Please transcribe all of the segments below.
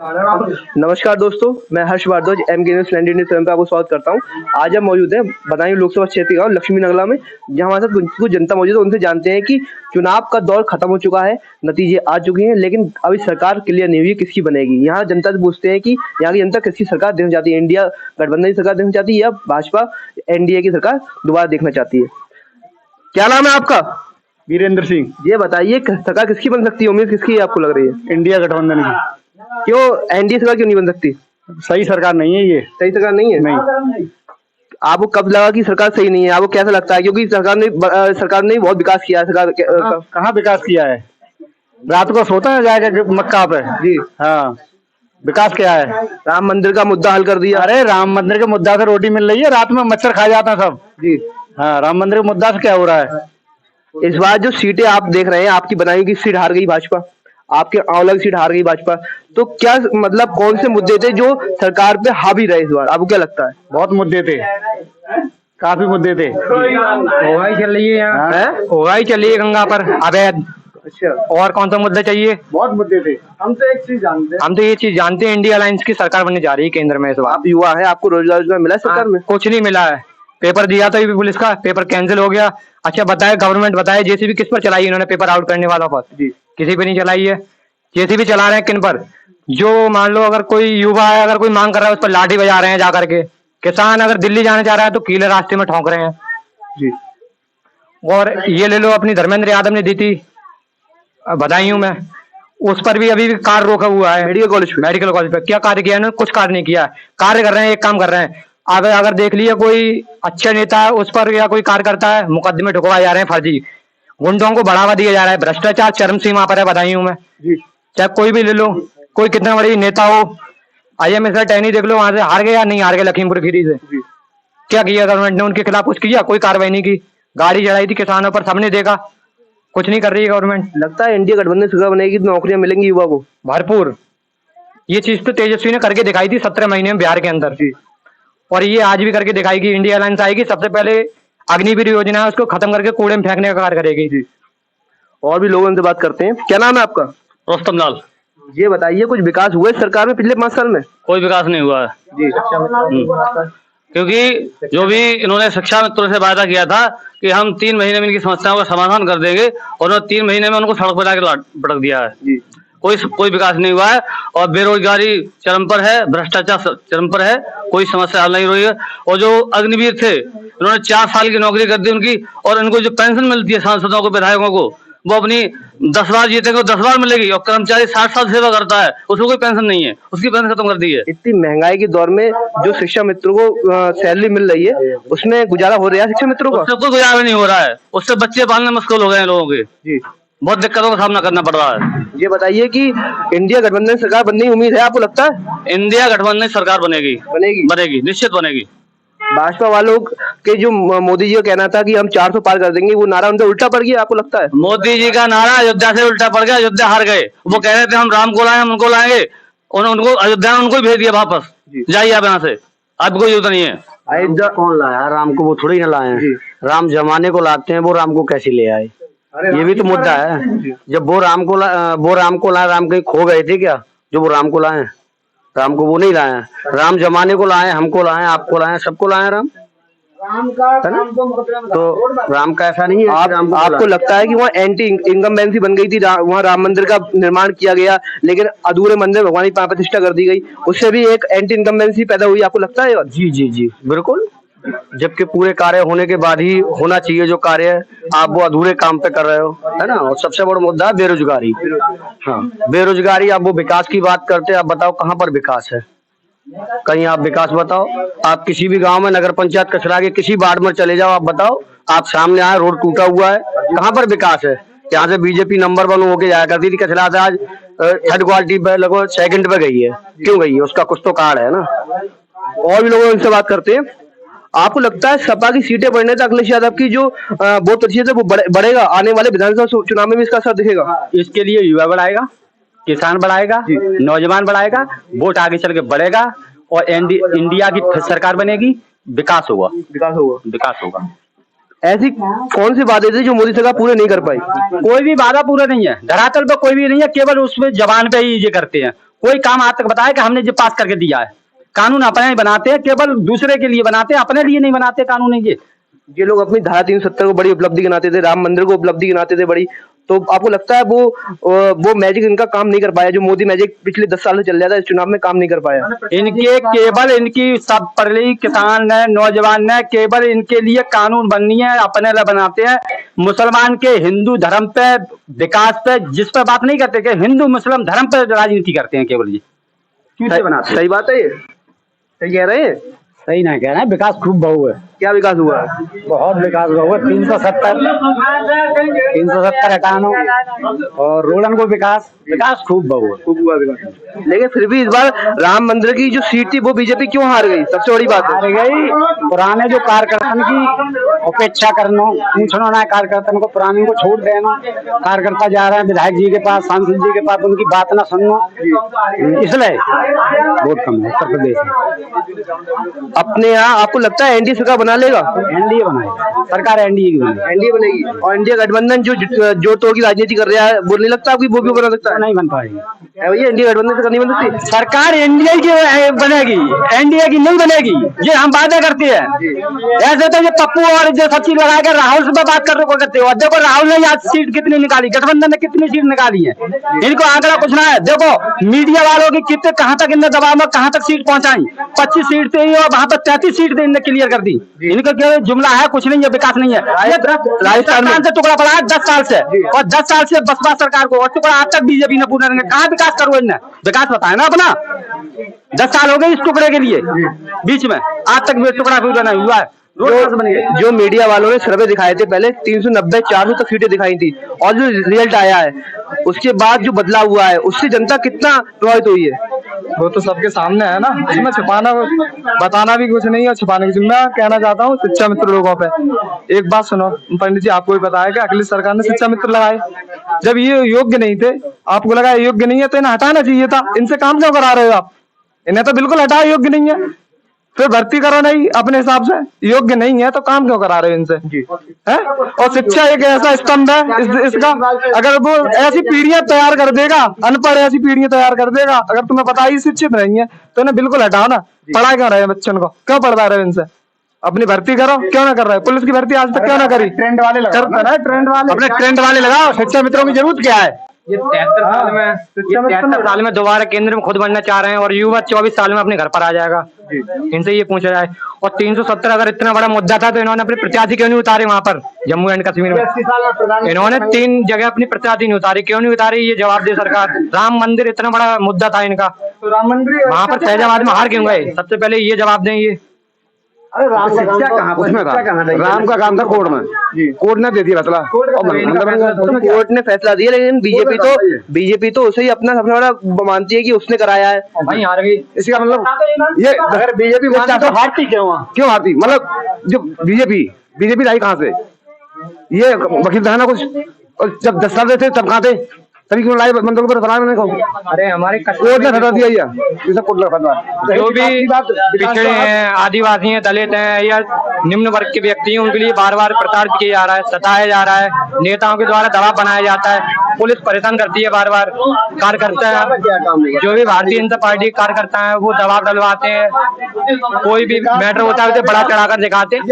नमस्कार दोस्तों, मैं Harsh Bhardwaj MK news 19 news channel पे आपको स्वागत करता हूं। आज हम मौजूद हैं बदायूं लोकसभा क्षेत्र गांव लक्ष्मी नगला में, जहां हमारे साथ कुछ जनता मौजूद है। उनसे जानते हैं कि चुनाव का दौर खत्म हो चुका है, नतीजे आ चुके हैं, लेकिन अभी सरकार क्लियर नहीं हुई किसकी बनेगी। यहाँ जनता से पूछते हैं कि यहाँ की जनता किसकी सरकार देखना चाहती है, इंडिया गठबंधन की सरकार देखना चाहती है या भाजपा एनडीए की सरकार दोबारा देखना चाहती है। क्या नाम है आपका? वीरेंद्र सिंह। ये बताइए सरकार किसकी बन सकती है, उम्मीद किसकी आपको लग रही है? इंडिया गठबंधन की। क्यों एनडीए सरकार क्यों नहीं बन सकती? सही सरकार नहीं है ये। सही सरकार नहीं है? नहीं। आपको कब लगा कि सरकार सही नहीं है? आपको कैसा लगता है? क्योंकि सरकार ने बहुत विकास किया है। सरकार कहाँ विकास किया है? रात को सोता है जाएगा मक्का पे। जी हाँ, विकास क्या है? राम मंदिर का मुद्दा हल कर दिया। अरे राम मंदिर के मुद्दा से रोटी मिल रही है, रात में मच्छर खा जाता है सब। जी हाँ, राम मंदिर के मुद्दा से क्या हो रहा है? इस बार जो सीटें आप देख रहे हैं, आपकी बनाई की सीट हार गई भाजपा, आपके आंवला की सीट हार गई भाजपा, तो क्या मतलब कौन से मुद्दे थे जो सरकार पे हावी रहे इस बार? आपको क्या लगता है? बहुत मुद्दे थे, काफी मुद्दे थे। होगा ही चल रही है यहाँ, होगा ही चल रही है गंगा पर अवैध। अच्छा, और कौन सा मुद्दा चाहिए? बहुत मुद्दे थे। हम तो ये चीज जानते हैं, इंडिया अलायंस की सरकार बनने जा रही है केंद्र में इस बार। आप युवा है, आपको रोजगार मिला है सरकार में? कुछ नहीं मिला है। पेपर दिया था पुलिस का, पेपर कैंसिल हो गया। अच्छा बताए, गवर्नमेंट बताए जेसीबी किस पर चलाई इन्होंने पेपर आउट करने वालों पर? जी किसी पे नहीं चलाई है। जेसीबी चला रहे हैं किन पर? जो मान लो अगर कोई युवा है, अगर कोई मांग कर रहा है, उस पर लाठी बजा रहे हैं जाकर के। किसान अगर दिल्ली जाना चाह रहा है तो कीले रास्ते में ठोंक रहे हैं। जी। और ये ले लो, अपनी धर्मेंद्र यादव ने दी थी बदायूं में, उस पर भी अभी कार्य रोका हुआ है। मेडिकल कॉलेज पे क्या कार्य किया इन्होंने? कुछ कार्य नहीं किया। कार्य कर रहे हैं, एक काम कर रहे हैं। अगर देख लिया कोई अच्छे नेता है उस पर या कोई कार्य करता है, मुकदमे ठुकवाए जा रहे हैं फर्जी। गुंडों को बढ़ावा दिया जा रहा है, भ्रष्टाचार चरम सीमा पर है बदायूं में। चाहे कोई भी ले लो, कोई कितना बड़ी नेता हो। IMS टहनी देख लो, वहां से हार गए या नहीं हार गए लखीमपुर खीरी से? क्या किया गवर्नमेंट ने उनके खिलाफ? कुछ किया? कोई कार्रवाई नहीं की। गाड़ी चढ़ाई थी किसानों पर, सबने देखा। कुछ नहीं कर रही है गवर्नमेंट। लगता है इंडिया गठबंधन सरकार बनेगी तो नौकरियां मिलेंगी युवा को भरपूर। ये चीज तो तेजस्वी ने करके दिखाई थी 17 महीने में बिहार के अंदर, और ये आज भी करके दिखाएगी। इंडिया अलायंस आएगी, सबसे पहले अग्निवीर योजना है उसको खत्म करके कूड़े में फेंकने का कार्य करेगी। और भी लोगों से बात करते हैं। क्या नाम है आपका? रोस्तम लाल। ये बताइए कुछ विकास हुआ है सरकार में पिछले 5 साल में? कोई विकास नहीं हुआ है जी। क्योंकि जो भी इन्होंने शिक्षा मित्रों से वादा किया था कि हम 3 महीने में इनकी समस्याओं का समाधान कर देंगे, और उन्होंने 3 महीने में उनको सड़क पर लाके पटक दिया है। जी। कोई विकास नहीं हुआ है, और बेरोजगारी चरम पर है, भ्रष्टाचार चरम पर है, कोई समस्या हल नहीं हुई है। और जो अग्निवीर थे, उन्होंने 4 साल की नौकरी कर दी उनकी, और उनको जो पेंशन मिलती है सांसदों को, विधायकों को, वो अपनी 10 बार जीतेंगे 10 बार मिलेगी। और कर्मचारी 60 साल सेवा करता है, उसको कोई पेंशन नहीं है, उसकी पेंशन खत्म कर दी है। इतनी महंगाई के दौर में जो शिक्षा मित्रों को सैलरी मिल रही है, उसमें गुजारा हो रहा है शिक्षा मित्रों का? उससे कोई गुजारा नहीं हो रहा है, उससे बच्चे पालने मुश्किल हो गए हैं लोगों के। जी। बहुत दिक्कतों का सामना करना पड़ रहा है। ये बताइए कि इंडिया गठबंधन सरकार बनने की उम्मीद है आपको? लगता है इंडिया गठबंधन सरकार बनेगी, निश्चित बनेगी। भाजपा वालों के जो मोदी जी का कहना था कि हम 400 पार कर देंगे, वो नारा उनका उल्टा पड़ गया, आपको लगता है? मोदी जी का नारा अयोध्या से उल्टा पड़ गया, अयोध्या हार गए। वो कह रहे थे हम राम को लाए, हम उनको लाएंगे, उनको अयोध्या में उनको भेज दिया वापस, जाइए आप यहाँ से, अब कोई जरूरत नहीं है। अयोध्या कौन लाया? राम को वो थोड़ी ना लाए हैं। राम जमाने को लाते हैं, वो राम को कैसे ले आए? ये भी तो मुद्दा है। जब वो राम को लाए, राम कहीं खो गए थे क्या जो वो राम को लाए? राम को वो नहीं लाए हैं, राम जमाने को लाए, हमको लाए, आपको लाए, सबको लाए राम है ना? तो राम का ऐसा नहीं है। आपको लगता है कि वहाँ एंटी इनकम्बेंसी बन गई थी, वहाँ राम मंदिर का निर्माण किया गया, लेकिन अधूरे मंदिर भगवान की प्राण प्रतिष्ठा कर दी गई, उससे भी एक एंटी इनकम्बेंसी पैदा हुई, आपको लगता है? जी जी जी बिल्कुल। जबकि पूरे कार्य होने के बाद ही होना चाहिए जो कार्य है, आप वो अधूरे काम पे कर रहे हो, है ना? और सबसे बड़ा मुद्दा है बेरोजगारी। हाँ, बेरोजगारी। आप वो विकास की बात करते हैं, आप बताओ कहाँ पर विकास है? कहीं आप विकास बताओ। आप किसी भी गांव में नगर पंचायत कचरा के किसी वार्ड में चले जाओ, आप बताओ, आप सामने आए रोड टूटा हुआ है, कहाँ पर विकास है? यहाँ से बीजेपी नंबर 1 होके जाया करती थी, कचरा से आज 3rd क्वालिटी पे लगभग 2nd पे गई है। क्यों गई है? उसका कुछ तो कारण है ना। और भी लोगों से बात करते हैं। आपको लगता है सपा की सीटें बढ़ने तक अखिलेश यादव की जो वोट प्रतिशत है वो बढ़ेगा? आने वाले विधानसभा चुनाव में भी इसका असर दिखेगा? इसके लिए युवा बढ़ाएगा, किसान बढ़ाएगा, नौजवान बढ़ाएगा, वोट आगे चल के बढ़ेगा, और इंडिया की सरकार बनेगी, विकास होगा। ऐसी कौन सी बातें थी जो मोदी सरकार पूरे नहीं कर पाई? कोई भी वादा पूरा नहीं है, धरातल पर कोई भी नहीं है, केवल उसमें जबान पे ही ये करते हैं। कोई काम आज तक बताया कि हमने जो पास करके दिया है। कानून अपने ही बनाते हैं, केवल दूसरे के लिए बनाते हैं, अपने लिए नहीं बनाते कानून ये लोग अपनी धारा 370 को बड़ी उपलब्धि गिनाते थे, राम मंदिर को उपलब्धि गिनाते थे बड़ी, तो आपको लगता है वो मैजिक इनका काम नहीं कर पाया, जो मोदी मैजिक पिछले 10 साल से चल रहा था, इस चुनाव में काम नहीं कर पाया? इनके केवल इनकी सब पढ़े किसान है, नौजवान है, केवल इनके लिए कानून बननी है, अपने लिए बनाते हैं। मुसलमान के हिंदू धर्म पे, विकास पे, जिस पे बात नहीं करते कि हिंदू मुस्लिम धर्म पे राजनीति करते हैं केवल ये। क्यों बनाते? सही बात है, ये सही कह रहे हैं? सही नहीं कह रहे हैं, विकास खूब बहु है। क्या विकास हुआ है? बहुत विकास हुआ, 370 हटाना और रोडन को विकास खूब बहु है। खूब हुआ विकास, लेकिन फिर भी इस बार राम मंदिर की जो सीट थी वो बीजेपी क्यों हार गई? सबसे बड़ी बात हार गई, पुराने जो कार्यकर्तन की उपेक्षा करना, पूछना ना कार्यकर्तन को, पुराने को छोड़ देना, कार्यकर्ता जा रहे हैं विधायक जी के पास, सांसद जी के पास, उनकी बात ना सुनना, इसलिए वोट कम है उत्तर प्रदेश में। अपने यहाँ आपको लगता है एनडीए सरकार बना लेगा? एनडीए बनाएगा सरकार, एनडीए बनेगी। और इंडिया गठबंधन जो जोड़ तोड़ की राजनीति कर रहा है, वो नहीं लगता आपकी वो भी बना सकता है? नहीं बन पाएगी भैया, इंडिया गठबंधन से नहीं बन सकती सरकार। एनडीए की बनेगी, एनडीए की नहीं बनेगी, ये हम वादा करते हैं। ऐसे तो ये पप्पू और जो सब चीज लगा कर राहुल से बात करते हो, देखो राहुल ने आज सीट कितनी निकाली, गठबंधन ने कितनी सीट निकाली है, इनको आंकड़ा पूछना है। देखो मीडिया वालों की कितने कहां तक इनने दबाव में कहां तक सीट पहुंचाई, 25 सीट से ही और वहां पर 33 सीट इनने क्लियर कर दी। इनका क्या जुमला है, कुछ नहीं है, विकास नहीं है। राजस्थान से टुकड़ा पड़ा है 10 साल से, और 10 साल से बसपा सरकार को, और टुकड़ा आज तक बीजेपी ने पूरा कहाँ विकास करो, इनने विकास बताया ना अपना। 10 साल हो गए इस टुकड़े के लिए, बीच में आज तक टुकड़ा पूरा नहीं हुआ है। जो मीडिया वालों ने सर्वे दिखाए थे पहले 390 400 तक सीटें दिखाई थी, और जो रिजल्ट आया है उसके बाद जो बदलाव हुआ है उससे जनता कितना प्रभावित हुई है? वो तो सबके सामने है ना, इसमें छुपाना बताना भी कुछ नहीं है, छुपाने की। मैं कहना चाहता हूँ शिक्षा मित्र लोगों पे एक बात सुनो, पंडित जी आपको भी बताया कि अखिलेश सरकार ने शिक्षा मित्र लगाए, जब ये योग्य नहीं थे, आपको लगा योग्य नहीं है तो इन्हें हटाना चाहिए था। इनसे काम क्यों करा रहे हो आप? इन्हें तो बिल्कुल हटाओ, योग्य नहीं है, फिर भर्ती करो नहीं अपने हिसाब से, योग्य नहीं है तो काम क्यों करा रहे हो इनसे? है? और शिक्षा एक ऐसा स्तंभ है इसका, अगर वो ऐसी पीढ़ियां तैयार कर देगा, अनपढ़ ऐसी पीढ़ियां तैयार कर देगा, अगर तुम्हें पता ही शिक्षित नहीं है तो इन्हें बिल्कुल हटाओ ना। पढ़ा क्यों रहे बच्चों को, क्यों पढ़वा रहे हो इनसे? अपनी भर्ती करो, क्यों ना कर रहे? पुलिस की भर्ती आज तक क्यों ना करी? ट्रेंड वाले अपने ट्रेंड वाले लगाओ। शिक्षा मित्रों की जरूरत क्या है? ये 73 साल में दोबारा केंद्र में खुद बनना चाह रहे हैं, और युवा 24 साल में अपने घर पर आ जाएगा। इनसे ये पूछा जाए। और 370 अगर इतना बड़ा मुद्दा था तो इन्होंने अपने प्रत्याशी क्यों नहीं उतारे वहां पर जम्मू एंड कश्मीर में? इन्होंने 3 जगह अपनी प्रत्याशी नहीं उतारी, क्यों नहीं उतारी? ये जवाब दे सरकार। राम मंदिर इतना बड़ा मुद्दा था इनका, तो राम मंदिर वहां पर फैजाबाद में हार क्यों गए? सबसे पहले ये जवाब दें। ये राम का काम था कोर्ट में, कोर्ट ने दे दिया फैसला, कोर्ट ने फैसला दिया, लेकिन बीजेपी तो उसे ही अपना सबसे बड़ा मानती है कि उसने कराया है, वहीं हार गई। इसका मतलब ये अगर बीजेपी तो हारती क्यों हारती? मतलब जो बीजेपी लाई कहाँ से? ये वकील था ना कुछ, और जब 10 साल थे तब कहाँ थे? तभी क्यों लाई मंदिर पर फैसला नहीं? अरे हमारे कोर्ट ने फैसला दिया, जो भी पिछड़े हैं, आदिवासी हैं, दलित हैं या निम्न वर्ग के व्यक्ति हैं, उनके लिए बार बार प्रताड़ित किया जा रहा है, सताया जा रहा है, नेताओं के द्वारा दबाव बनाया जाता है, पुलिस परेशान करती है बार बार। कार्यकर्ता जो भी भारतीय जनता पार्टी कार्यकर्ता है वो दबाव डलवाते हैं, कोई भी मैटर होता है उसे बड़ा चढ़ाकर दिखाते हैं,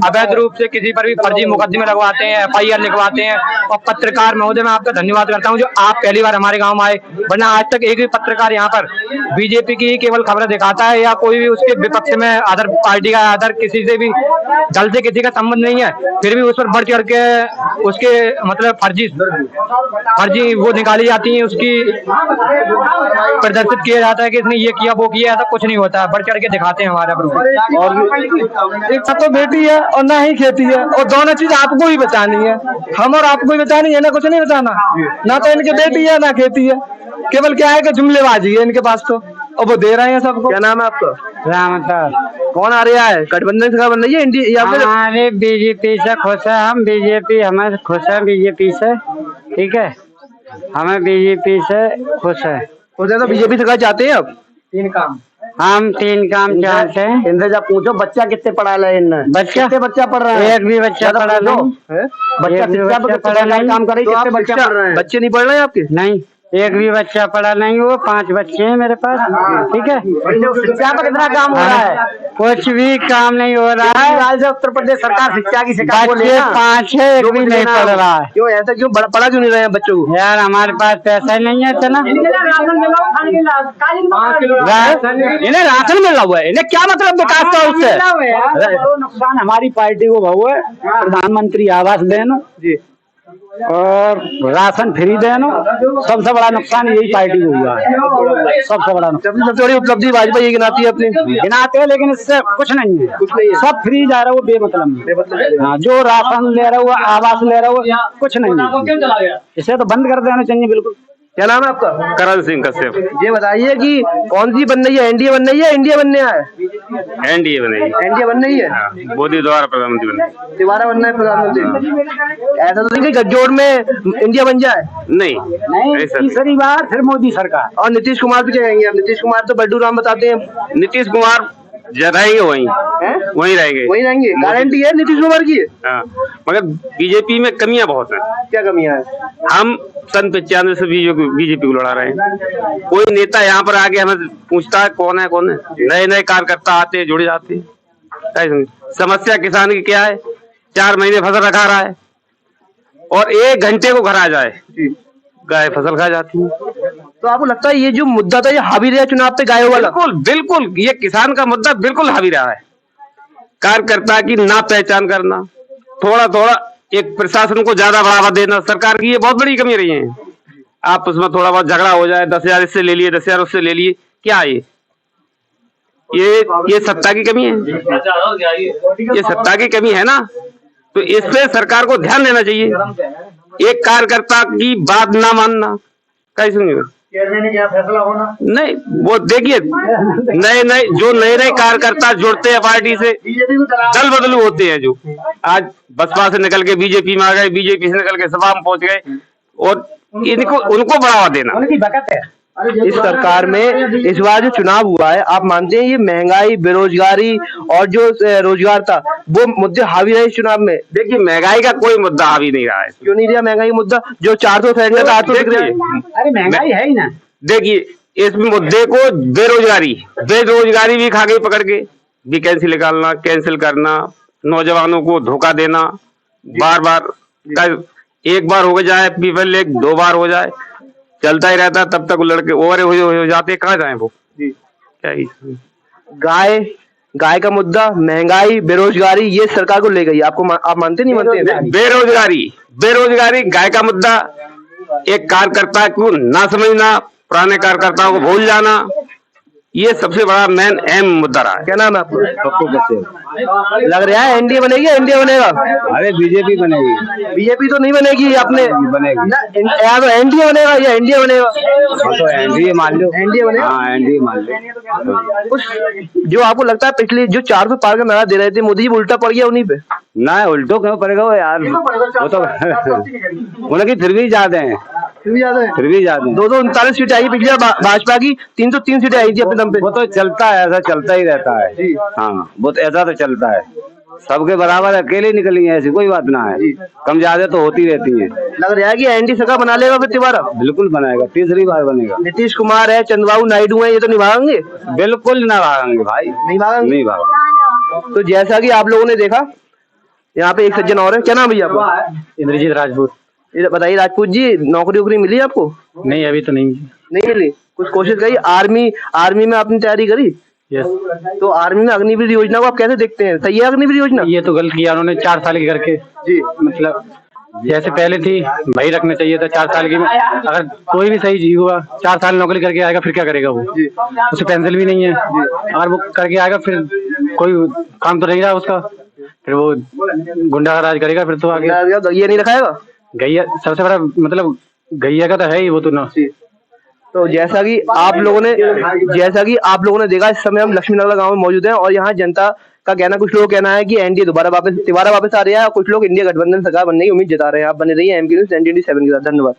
अवैध रूप से किसी पर भी फर्जी मुकदमे लगवाते हैं, FIR लिखवाते हैं। और पत्रकार महोदय मैं आपका धन्यवाद करता हूं जो आप पहली बार हमारे गांव में आए, वरना आज तक एक भी पत्रकार यहाँ पर बीजेपी की केवल खबरें दिखाता है या कोई भी उसके विपक्ष में अदर पार्टी का अदर किसी से भी दल से किसी का संबंध नहीं है, फिर भी उस पर बढ़ चढ़ के उसके मतलब फर्जी वो निकाली जाती है, उसकी प्रदर्शित किया जाता है कि इसने ये किया वो किया, ऐसा कुछ नहीं होता है, बढ़ चढ़ के दिखाते हैं हमारा प्रूफ। और एक तो बेटी है और ना ही खेती है, और दोनों चीज आपको ही बचानी है, हम और आपको ही बचानी है ना, कुछ नहीं बचाना। ना तो इनकी बेटी है ना खेती है, केवल क्या है कि जुमलेबाजी है इनके पास तो, और वो दे रहे हैं सबको। क्या नाम है आपका? राम सर। कौन आ रहा है? गठबंधन सरकार बन रही है इंडिया या फिर? हमारे बीजेपी से खुश है हम, बीजेपी हमें खुश है बीजेपी से, ठीक है, हमें बीजेपी से खुश है। तो बीजेपी सरकार चाहते हैं आप? 3 काम हम 3 काम चाहते हैं। इनसे जब पूछो बच्चा कितने पढ़ा है, इनने बच्चा पढ़ रहा है? एक भी बच्चा पढ़ा नहीं, बच्चा पढ़ा नहीं, काम करे, कितने बच्चा पढ़ रहे हैं? बच्चे नहीं पढ़ रहे हैं आपके? नहीं, एक भी बच्चा पढ़ा नहीं हो, 5 बच्चे हैं मेरे पास, ठीक है। शिक्षा पर कितना काम हो रहा है? कुछ भी काम नहीं हो रहा है। आज उत्तर प्रदेश सरकार शिक्षा की शिकायत बच्चे 5 है, एक भी नहीं पढ़ रहा है। क्यों ऐसा क्यों पढ़ा क्यों नहीं रहे हैं बच्चों को? यार हमारे पास पैसा ही नहीं है इतना। इन्हें राशन मिल रहा हुआ है, इन्हें क्या मतलब विकास का उससे? नुकसान हमारी पार्टी को हुआ है, प्रधानमंत्री आवास देना और राशन फ्री देना, सबसे बड़ा नुकसान यही पार्टी को हुआ है। सबसे बड़ा नुकसान, सबसे बड़ी उपलब्धि भाजपा ये गिनाती है अपनी। गिनाते हैं लेकिन इससे कुछ नहीं है, कुछ नहीं है। सब फ्री जा रहा है, वो बेमतलब है। हाँ, जो राशन ले रहा है, आवास ले रहा है, कुछ नहीं है। इसे तो बंद कर देना चाहिए बिल्कुल। क्या नाम है आपका? करण सिंह कश्यप। ये बताइए कि कौन सी बन रही है, एनडीए बन रही है, इंडिया बनने है? एनडीए बनेगी, एनडीए बन रही है। मोदी द्वारा प्रधानमंत्री बनेगी। दोबारा बनना है प्रधानमंत्री। ऐसा तो नहीं कि गठजोड़ में इंडिया बन जाए। नहीं, ऐसा नहीं। तीसरी बार फिर मोदी सरकार। और नीतीश कुमार भी क्या कहेंगे? अब नीतीश कुमार तो बड्डू राम बताते हैं। नीतीश कुमार रहेंगे वहीं रहेंगे। वही रहेंगे, गारंटी है नीतीश कुमार की। हाँ, मगर बीजेपी में कमियां बहुत हैं। क्या कमियां है? हम सन 95 से बीजेपी को लड़ा रहे हैं। कोई नेता यहाँ पर आके हमें पूछता है कौन है। नए नए कार्यकर्ता आते जुड़ जाते हैं। समस्या किसान की क्या है? 4 महीने फसल रखा रहा है और 1 घंटे को घर आ जाए, गाय फसल खा जाती है। तो आपको लगता है ये जो मुद्दा था ये हावी रहा चुनाव पे गायों वाला? बिल्कुल ये किसान का मुद्दा बिल्कुल हावी रहा है। कार्यकर्ता की ना पहचान करना, थोड़ा एक प्रशासन को ज्यादा बढ़ावा देना, सरकार की ये बहुत बड़ी कमी रही है। आप उसमें थोड़ा बहुत झगड़ा हो जाए, 10,000 इससे ले लिए, 10,000 उससे ले लिए, क्या ये सत्ता की कमी है? ये सत्ता की कमी है ना, तो इस पे सरकार को ध्यान देना चाहिए। एक कार्यकर्ता की बात ना मानना, कैसे नहीं? क्या फैसला होना नहीं, वो देखिए नए कार्यकर्ता जुड़ते हैं पार्टी से, दल बदलू होते हैं। जो आज बसपा से निकल के बीजेपी में आ गए, बीजेपी से निकल के सपा में पहुंच गए, और उनको बढ़ावा देना। उनकी बकत है। इस सरकार में इस बार जो चुनाव हुआ है, आप मानते हैं ये महंगाई, बेरोजगारी और जो रोजगार था वो मुद्दे हावी रहे इस चुनाव में? देखिए, महंगाई का कोई मुद्दा हावी नहीं रहा है। क्यों नहीं रहा महंगाई मुद्दा? जो 400 सिलेंडर था 800 दिख रहा है। अरे महंगाई है ही ना। देखिए, इस मुद्दे को बेरोजगारी भी खा गई पकड़ के। वैकेंसी निकालना, कैंसिल करना, नौजवानों को धोखा देना, बार एक बार हो जाए पीपल लेक, 2 बार हो जाए, चलता ही रहता, तब तक लड़के ओवर हो जाते, कहाँ जाए वो? क्या गाय का मुद्दा, महंगाई, बेरोजगारी, ये सरकार को ले गई। आप मानते नहीं मानते? बेरोजगारी गाय का मुद्दा, एक कार्यकर्ता को ना समझना, पुराने कार्यकर्ताओं को भूल जाना, ये सबसे बड़ा मेन अहम मुद्दा रहा है। क्या नाम है आपका? पप्पू कश्यप। लग रहा है एनडीए बनेगी या इंडिया बनेगा? अरे बीजेपी बनेगी। बीजेपी तो नहीं बनेगी, आपने बनेगी। या तो एनडीए बनेगा या इंडिया बनेगा? तो एनडीए मान लो। एनडीए बनेगा। हाँ, एनडीए मान लो। कुछ जो आपको लगता है पिछले जो 400 पार का नारा दे रहे थे मोदी जी, उल्टा पड़ गया उन्हीं पे? ना, उल्टो क्यों पड़ेगा वो यार, वो तो उनकी फिर भी ज्यादा है। फिर भी ज्यादा है। 239 सीटें आई पिछले भाजपा की, 303 सीटें आई थी अपने दम पे। वो तो चलता है, ऐसा चलता ही रहता है। हाँ, वो तो ऐसा तो चलता है। सबके बराबर अकेले निकली है, ऐसी कोई बात ना है, कम ज्यादा तो होती रहती है। लग रहा है कि एनडीए सरकार बना लेगा फिर दोबारा? बिल्कुल बनाएगा, तीसरी बार बनेगा। नीतीश कुमार है, चंद्रबाबू नायडू है, ये तो निभाएंगे? बिल्कुल ना भागेंगे भाई, नहीं भागेंगे। नहीं भागेंगे। तो जैसा कि आप लोगों ने देखा, यहाँ पे एक सज्जन और है। क्या नाम भैया आपका? इंद्रजीत राजपूत। ये बताइए राजपूत जी, नौकरी मिली आपको? नहीं, अभी तो नहीं मिली। कुछ कोशिश करी? आर्मी में आपने तैयारी करी? यस। तो आर्मी में अग्निवीर योजना को आप कैसे देखते हैं? सही है अग्निवीर योजना? ये तो गलत किया उन्होंने, 4 साल की करके जी, मतलब जैसे पहले थी वही रखना चाहिए था 4 साल की। अगर कोई भी सही जीव हुआ 4 साल नौकरी करके आएगा फिर क्या करेगा वो? उसे पेंशन भी नहीं है, अगर वो करके आएगा फिर कोई काम तो नहीं रहा उसका, फिर वो गुंडा राज करेगा फिर तो आगे। ये नहीं रखाएगा? गैया सबसे बड़ा मतलब गैया का तो है ही वो तो ना। तो जैसा कि आप लोगों ने देखा, इस समय हम लक्ष्मीनगर गांव में मौजूद हैं और यहाँ जनता का कहना, कुछ लोग कहना है कि एनडीए दोबारा वापस आ रहा है और कुछ लोग इंडिया गठबंधन सरकार बनने की उम्मीद जता रहे हैं। आप बने रहिए एमके न्यूज़ 7 के साथ। धन्यवाद।